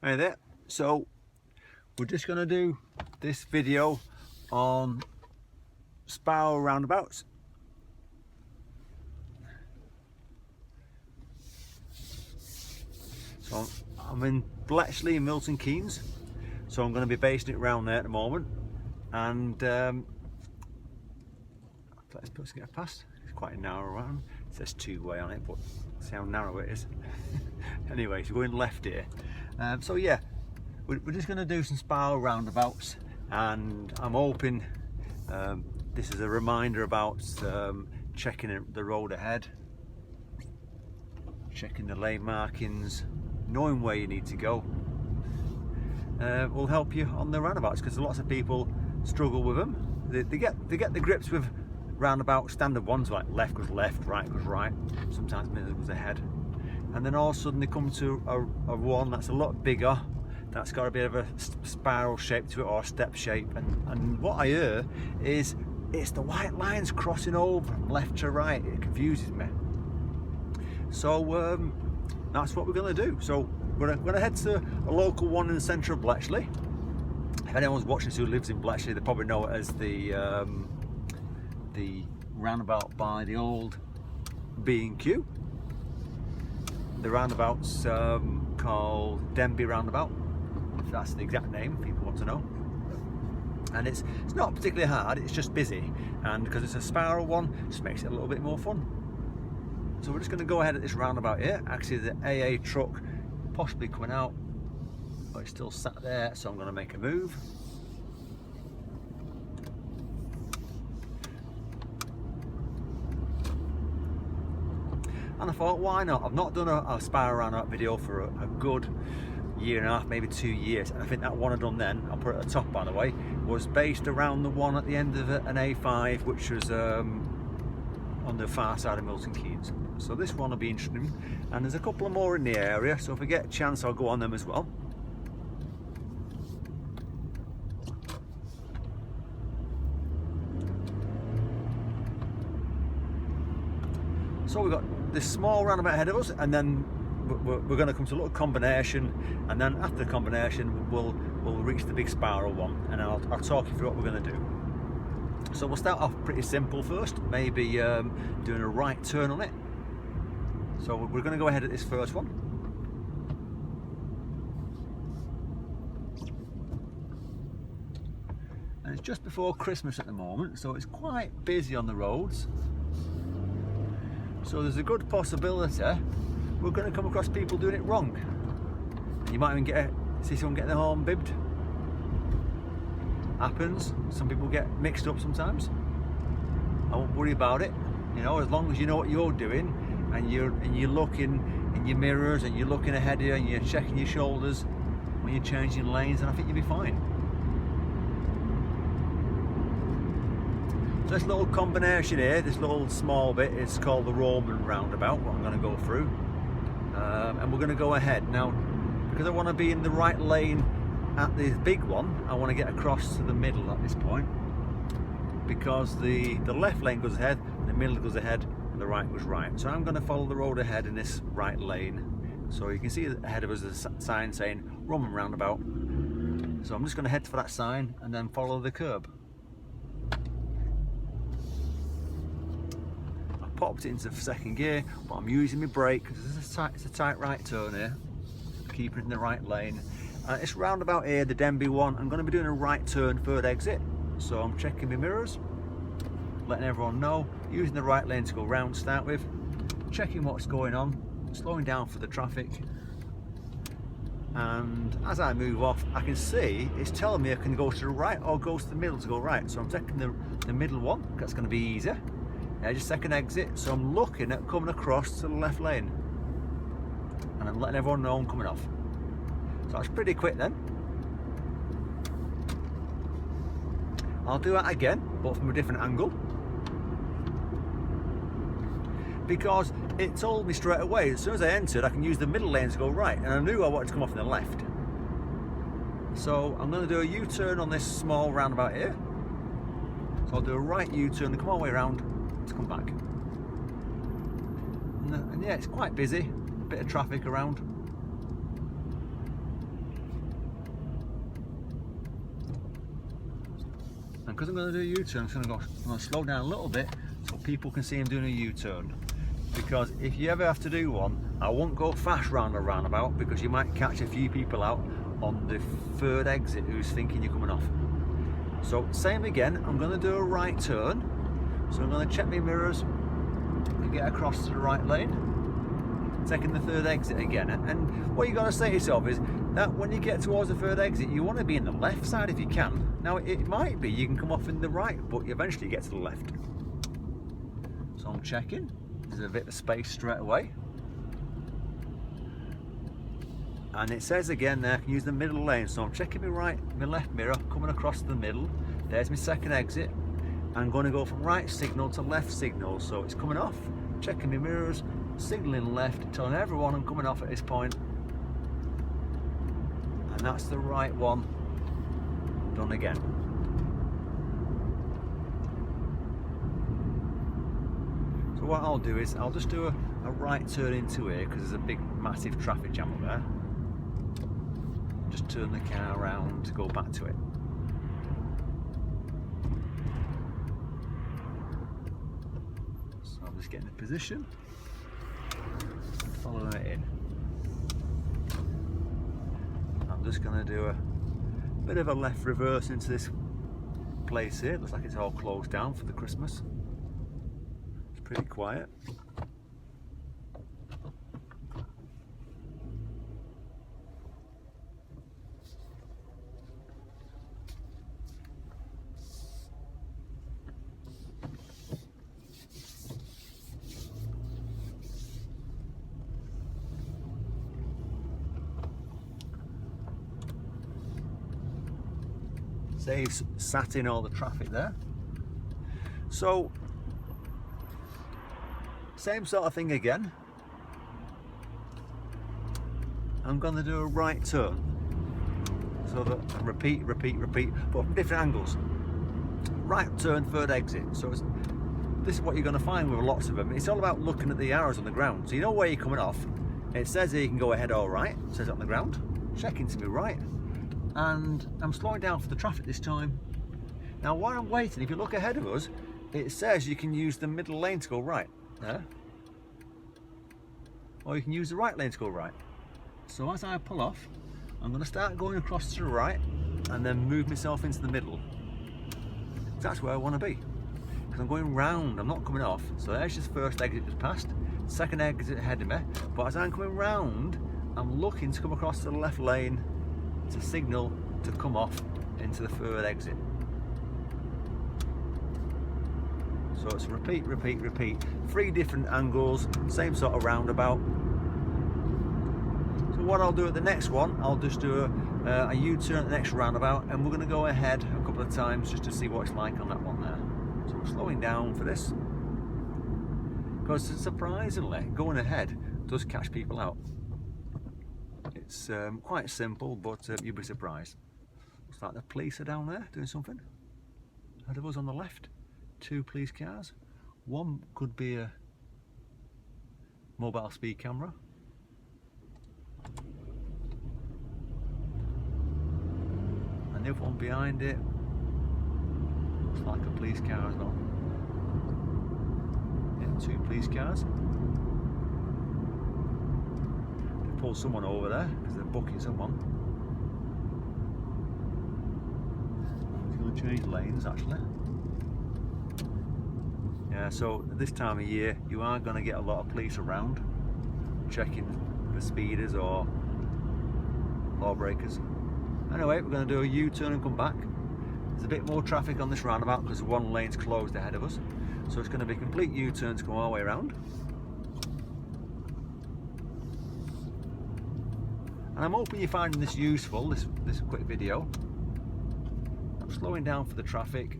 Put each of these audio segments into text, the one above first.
Hey there, so we're just going to do this video on Sparrow roundabouts. So I'm in Bletchley in Milton Keynes, so I'm going to be basing it around there at the moment, and let's get past. It's quite a narrow round. It says two-way on it, but see how narrow it is. Anyway, so we're going left here. So yeah, we're just going to do some Sparrow roundabouts, and I'm hoping this is a reminder about checking the road ahead, checking the lane markings, knowing where you need to go. Will help you on the roundabouts, because lots of people struggle with them. They get the grips with roundabout standard ones, like left goes left, right goes right, sometimes middle goes ahead, and then all of a sudden they come to a one that's a lot bigger, that's got a bit of a spiral shape to it, or a step shape, and what I hear is it's the white lines crossing over from left to right. It confuses me. So that's what we're going to do. So we're going to head to a local one in the centre of Bletchley. If anyone's watching who lives in Bletchley, they probably know it as the roundabout by the old B&Q. The roundabout's called Denby Roundabout. If that's the exact name, people want to know. And it's not particularly hard, it's just busy, and because it's a Sparrow one, it just makes it a little bit more fun. So we're just going to go ahead at this roundabout here. Actually, the AA truck possibly coming out, but it's still sat there, so I'm going to make a move. And I thought, why not? I've not done a Sparrow roundabout video for a good year and a half, maybe 2 years, and I think that one I've done then, I'll put it at the top by the way, was based around the one at the end of an A5, which was on the far side of Milton Keynes. So this one will be interesting, and there's a couple of more in the area, so if I get a chance I'll go on them as well. So we've got this small roundabout ahead of us, and then we're going to come to a little combination, and then after the combination we'll reach the big Sparrow one, and I'll talk you through what we're going to do. So we'll start off pretty simple first, maybe doing a right turn on it. So we're going to go ahead at this first one. And it's just before Christmas at the moment, so it's quite busy on the roads. So there's a good possibility we're going to come across people doing it wrong. You might even see someone getting their horn bibbed. Happens. Some people get mixed up sometimes. I won't worry about it. You know, as long as you know what you're doing, and you're looking in your mirrors, and you're looking ahead of you, and you're checking your shoulders when you're changing lanes, and I think you'll be fine. So this little combination here, this little small bit, is called the Roman roundabout, what I'm going to go through. And we're going to go ahead. Now, because I want to be in the right lane at the big one, I want to get across to the middle at this point, because the left lane goes ahead, the middle goes ahead, and the right goes right. So I'm going to follow the road ahead in this right lane. So you can see ahead of us a sign saying Roman roundabout. So I'm just going to head for that sign and then follow the curb. Popped it into second gear, but I'm using my brake because it's a tight right turn here, keeping it in the right lane. This roundabout here, the Denby one, I'm going to be doing a right turn, third exit, so I'm checking my mirrors, letting everyone know, using the right lane to go round to start with, checking what's going on, slowing down for the traffic, and as I move off I can see it's telling me I can go to the right or go to the middle to go right, so I'm taking the middle one, that's going to be easier. Just second exit, so I'm looking at coming across to the left lane, and I'm letting everyone know I'm coming off. So that's pretty quick then. I'll do that again, but from a different angle, because it told me straight away as soon as I entered I can use the middle lane to go right, and I knew I wanted to come off on the left. So I'm going to do a U-turn on this small roundabout here. So I'll do a right U-turn and come all the way around to come back. And yeah, it's quite busy, a bit of traffic around. because I'm going to do a U-turn, I'm going to slow down a little bit so people can see I'm doing a U-turn. Because if you ever have to do one, I won't go fast round a roundabout because you might catch a few people out on the third exit who's thinking you're coming off. So same again, I'm going to do a right turn. So I'm going to check my mirrors and get across to the right lane, taking the third exit again. And what you got to say to yourself is that when you get towards the third exit, you want to be in the left side if you can. Now it might be you can come off in the right, but you eventually get to the left. So I'm checking. There's a bit of space straight away. And it says again there, I can use the middle lane. So I'm checking my left mirror, coming across the middle. There's my second exit. I'm going to go from right signal to left signal. So it's coming off, checking my mirrors, signaling left, telling everyone I'm coming off at this point. And that's the right one, done again. So what I'll do is I'll just do a right turn into here because there's a big massive traffic jam up there. Just turn the car around to go back to it. So I'm just getting the position and following it in. I'm just going to do a bit of a left reverse into this place here. It looks like it's all closed down for the Christmas. It's pretty quiet. Saves sat in all the traffic there. So same sort of thing again. I'm going to do a right turn. So that repeat, but from different angles. Right turn, third exit. So this is what you're going to find with lots of them. It's all about looking at the arrows on the ground. So you know where you're coming off. It says here you can go ahead or right. It says it on the ground. Checking to be right. And I'm slowing down for the traffic this time. Now while I'm waiting, if you look ahead of us, it says you can use the middle lane to go right. Or you can use the right lane to go right. So as I pull off, I'm going to start going across to the right and then move myself into the middle. That's where I want to be. Because I'm going round, I'm not coming off. So there's just first exit just passed, second exit ahead of me. But as I'm coming round, I'm looking to come across to the left lane to signal to come off into the third exit. So it's repeat. 3 different angles, same sort of roundabout. So what I'll do at the next one, I'll just do a U-turn at the next roundabout, and we're going to go ahead a couple of times just to see what it's like on that one there. So we're slowing down for this, because surprisingly, going ahead does catch people out. It's quite simple, but you'll be surprised. Looks like the police are down there doing something. Ahead of us on the left, 2 police cars. One could be a mobile speed camera. And the other one behind it looks like a police car as well. Yeah, 2 police cars. Pull someone over there because they're booking someone. He's going to change lanes actually. Yeah, so this time of year you are going to get a lot of police around checking for speeders or lawbreakers. Anyway, we're going to do a U-turn and come back. There's a bit more traffic on this roundabout because one lane's closed ahead of us. So it's going to be a complete U-turn to go all the way around. And I'm hoping you're finding this useful, this quick video. I'm slowing down for the traffic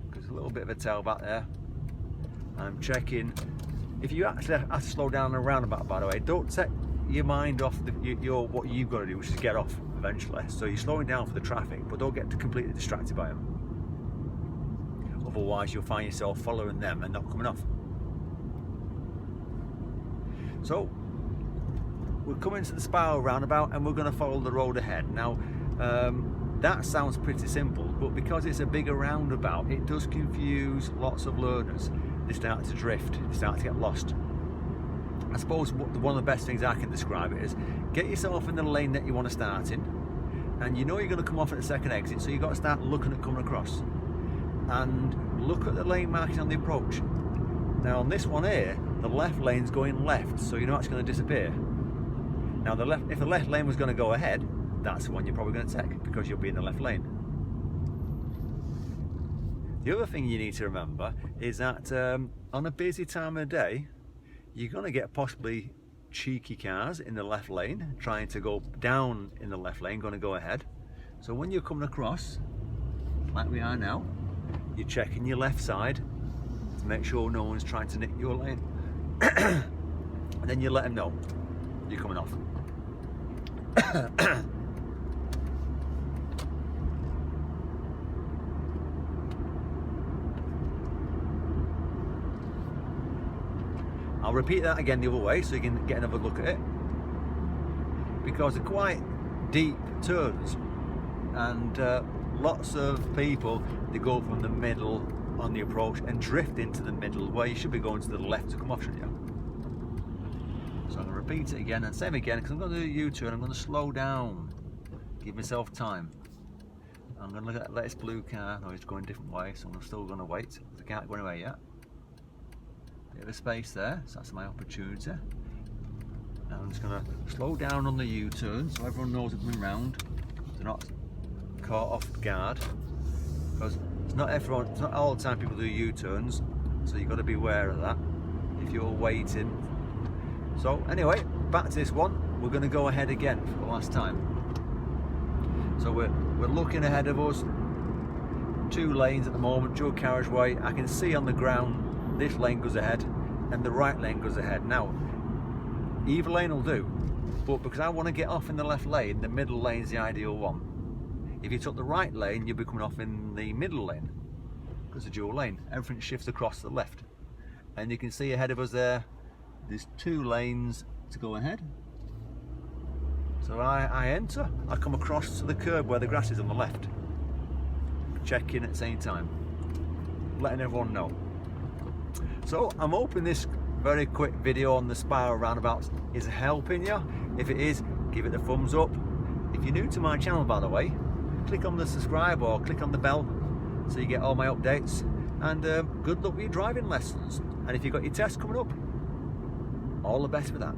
because there's a little bit of a tailback there. I'm checking. If you actually have to slow down a roundabout, by the way, don't take your mind off what you've got to do, which is get off eventually. So you're slowing down for the traffic, but don't get completely distracted by them. Otherwise you'll find yourself following them and not coming off. So we're coming to the spiral roundabout and we're going to follow the road ahead. Now That sounds pretty simple, but because it's a bigger roundabout, it does confuse lots of learners. They start to drift, they start to get lost. I suppose one of the best things I can describe it is, get yourself in the lane that you want to start in, and you know you're going to come off at the second exit, so you've got to start looking at coming across. And look at the lane marking on the approach. Now on this one here, the left lane's going left, so you know it's going to disappear. Now if the left lane was going to go ahead, that's the one you're probably going to take, because you'll be in the left lane. The other thing you need to remember is that on a busy time of day, you're going to get possibly cheeky cars in the left lane trying to go down in the left lane, going to go ahead. So when you're coming across, like we are now, you're checking your left side to make sure no one's trying to nick your lane. And then you let them know you're coming off. I'll repeat that again the other way so you can get another look at it, because they're quite deep turns, and lots of people, they go from the middle on the approach and drift into the middle where you should be going to the left to come off, shouldn't you? So I'm going to repeat it again and same again, because I'm going to do a U-turn. I'm going to slow down, give myself time. I'm going to look at this blue car. No, it's going a different way, so I'm still going to wait. I can't go anywhere yet. Bit of a space there, so that's my opportunity. Now I'm just going to slow down on the U-turn so everyone knows I'm coming round. They're not caught off guard, because it's not all the time people do U-turns, so you've got to be aware of that if you're waiting. So anyway, back to this one. We're going to go ahead again for the last time. So we're looking ahead of us, 2 lanes at the moment, dual carriageway. I can see on the ground this lane goes ahead and the right lane goes ahead. Now either lane will do, but because I want to get off in the left lane, the middle lane's the ideal one. If you took the right lane, you'll be coming off in the middle lane, because the dual lane, everything shifts across to the left. And you can see ahead of us there's 2 lanes to go ahead. So I enter, I come across to the curb where the grass is on the left, check in at the same time, letting everyone know. So I'm hoping this very quick video on the spiral roundabouts is helping you. If it is, give it a thumbs up. If you're new to my channel, by the way, click on the subscribe or click on the bell so you get all my updates. And good luck with your driving lessons. And if you've got your test coming up, all the best with that.